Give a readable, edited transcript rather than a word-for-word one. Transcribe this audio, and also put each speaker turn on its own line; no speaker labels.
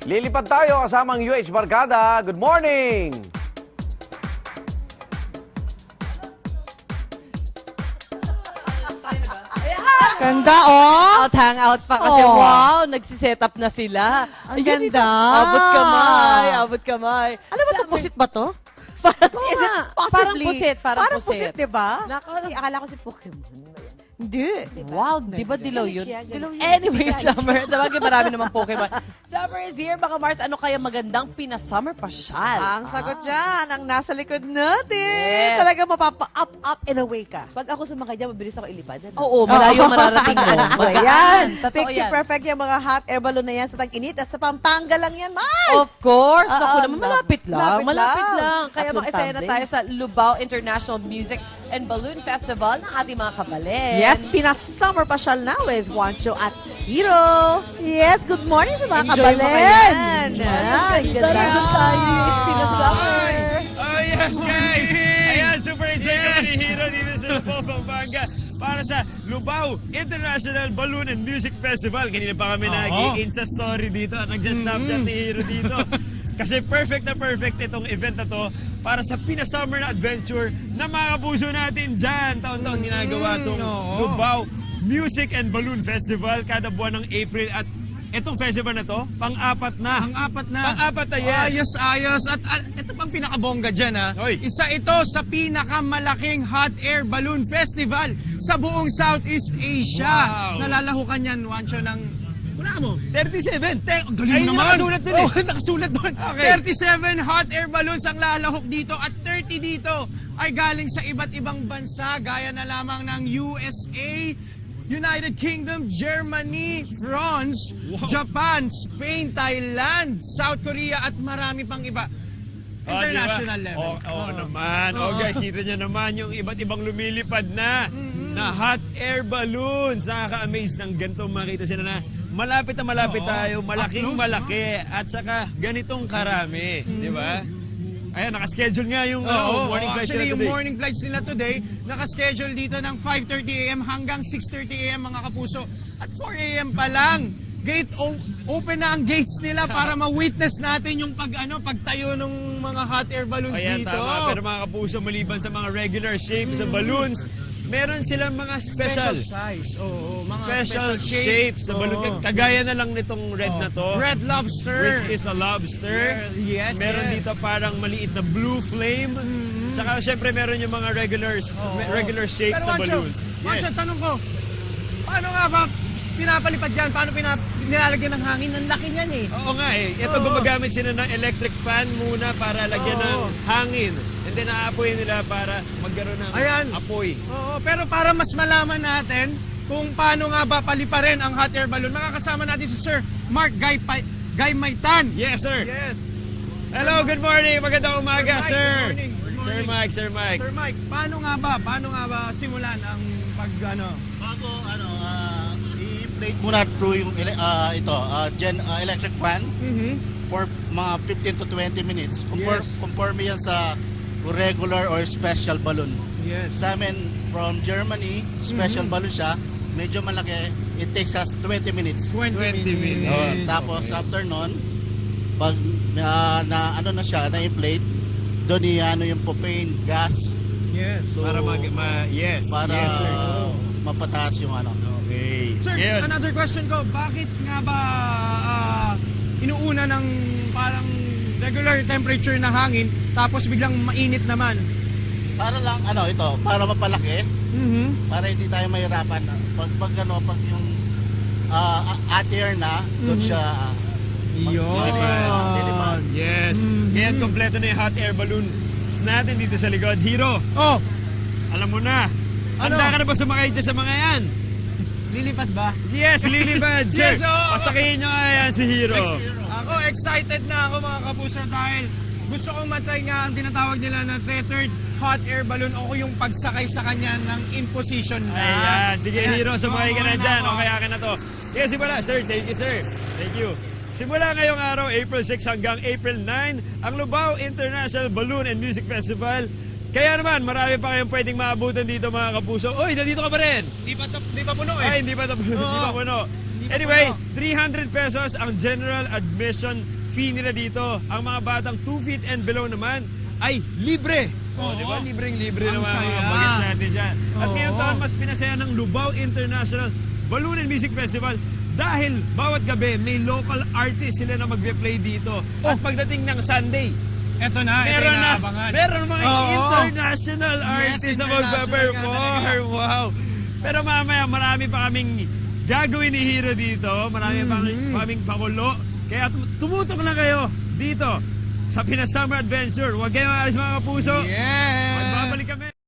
Lilipad tayo kasamang UH Barkada. Good morning!
Ganda, oh!
Hangout pa kasi,
Oh.
wow, nagsiset up na sila.
Ang
Ayan,
ganda.
Abot kamay, abot kamay.
Alam mo ito,
Sabi-
pusit ba to? Parang,
Oo
is it
nga.
possibly?
Parang pusit, parang pusit.
diba?
Akala ko si Pokemon.
Hindi.
Wow, di ba dilaw yun?
Dilaw yun.
Anyway, summer. Sa bagay, marami namang Pokemon. Summer is here, mga Mars. Ano kaya magandang pina-summer pasyal?
Ang sagot dyan, ang nasa likod natin.
Yes.
Talaga mapapa-up, up, and away ka. Pag ako sumakay dyan, mabilis ako ilipad.
Oo, malayo mararating mo.
Oh, yan.
Totoo
Picture
yan.
perfect yung mga hot air balloon na yan sa tag-init at sa Pampanga lang yan, Mars!
Of course.
Ah,
Naku naman, malapit lang.
malapit lang.
Malapit lang. Kaya
Tatlong
makisaya na
tumbling.
tayo sa Lubao International Music and Balloon Festival ng ating mga kabalen.
Yes, Pinas-summer pasyal na with Juancho at Hiro. Yes, good morning sa mga
Enjoy mo
kabalen.
kayan.
Ay, ganda.
Good tayo. It's Pinasummer.
Oh, yes, guys! Ayan, super excited ni Hiro dito sa Lubao, Pampanga para sa Lubao International Balloon and Music Festival. Kanina pa kami nag-i-insta story dito at nag-snapchat ni Hiro dito. Kasi perfect na perfect itong event na to para sa pinasummer na adventure na mga kapuso natin dyan. Taon-taon ginagawa itong Lubao Music and Balloon Festival kada buwan ng April at itong festival na to, pang-apat na.
Pang-apat na.
Pang-apat na, yes.
Ayos, ayos. At ito pang pinakabongga dyan, ha?
Hoy.
Isa ito sa pinakamalaking hot air balloon festival sa buong Southeast Asia.
Wow.
Nalalahukan yan, Juancho, ng... Wala mo?
37.
Ang galing
Ayun yung
naman.
nakasulat dun eh.
Oh, nakasulat doon.
Okay.
37 hot air balloons ang lalahok dito at 30 dito ay galing sa iba't ibang bansa gaya na lamang ng USA, United Kingdom, Germany, France, Japan, Spain, Thailand, South Korea at marami pang iba. International level.
Oo naman. Guys, kita nyo naman yung iba't ibang lumilipad na hot air balloons. Nakaka-amaze ng ganito makita sila na malapit na malapit tayo, malaking
Up close,
malaki, at saka ganitong karami. Di ba? Ayan, nakaschedule nga yung morning flight
actually,
sila
yung
today.
morning flights nila today, nakaschedule dito ng 5:30 a.m. hanggang 6:30 a.m. mga kapuso. At 4 a.m. pa lang, open na ang gates nila para ma-witness natin yung pagtayo ng mga hot air balloons
Ayan,
dito.
tama. Pero mga kapuso, maliban sa mga regular shapes ng balloons, meron silang mga special
size. Oo, mga
special shapes na balloon.
Oo.
Kagaya na lang nitong red na to.
Red lobster.
Which is a lobster.
Yes,
Meron
yes.
dito parang maliit na blue flame. Tsaka syempre meron yung mga regular shapes
Pero
na
Wancho,
balloons.
Wancho, tanong ko, paano nga ba pinapalipad yan? Paano nilalagyan ng hangin? Ang laki niyan eh.
Oo nga eh. Ito gumagamit sila ng electric fan muna para lagyan ng hangin. And then aapoy nila para magkaroon ng
Ayan.
apoy.
Oo, pero para mas malaman natin kung paano nga ba paliparin ang hot air balloon, makakasama natin si Sir Mark Guy Maitan.
Yes, sir.
Yes.
Hello, good morning. Magandang umaga,
Sir Mike,
sir.
good morning. Good morning.
Sir Mike.
Sir Mike, paano nga ba simulan ang
Bago i-inflate muna through yung electric fan for mga 15 to 20 minutes. Conforme yan sa regular or special balloon.
Yes.
Sa amin from Germany, special balloon siya. Medyo malaki. It takes us 20 minutes.
20
Oh,
minutes.
tapos after nun, pag na siya, na-inflate, doon yung propane gas
Yes.
to,
Para yes.
para
Yes, sir.
mapataas yung
Okay.
Sir,
Ngayon,
another question ko, bakit nga ba inuuna ng parang regular temperature na hangin tapos biglang mainit naman?
Para lang para mapalaki, para hindi tayo mahirapan. Pag yung hot air na, doon siya lilipan.
yes. Ngayon, kompleto na yung hot air balloons natin dito sa likod. Hiro,
Oh,
alam mo na. Handa ka na ba sumakay dyan sa mga yan?
lilipad ba?
Yes, lilipad, sir.
Yes, oo.
Pasakihin nyo nga yan si Hiro.
Ako, excited na ako mga kapuso dahil gusto kong matry nga ang tinatawag nila na tethered hot air balloon o yung pagsakay sa kanya ng imposition na.
Ayan, sige
Ayan.
Hiro, sumakay ka na
Oo,
dyan.
ako.
O kaya ka na to. Sige, simula. Sir, thank you, sir. Thank you. Simula ngayong araw, April 6 hanggang April 9, ang Lubao International Balloon and Music Festival. Kaya naman, marami pa kayong pwedeng maabutan dito mga kapuso. Uy, nandito ka pa rin.
Di pa puno
Ay, hindi pa puno.
Oo.
Anyway, 300 pesos ang general admission fee nila dito. Ang mga batang 2 feet and below naman ay libre. Oh, di ba? Libreng-libre
Ang
naman ang mga
saya.
bagets natin dyan. At
Oo.
ngayong taon, mas pinasaya ng Lubao International Balloon and Music Festival dahil bawat gabi may local artist sila na magpe-play dito. At pagdating ng Sunday,
Eto na,
meron mga
Oo.
international
Yes,
artists na
international
magpe-perform.
ka
Wow! Pero mamaya, marami pa kaming gagawin ni Hero dito. Marami pa kaming pakulo. Kaya tumutok na kayo dito sa Pinas Summer Adventure. Huwag kayong aalis mga kapuso.
Yes!
Magbabalik kami.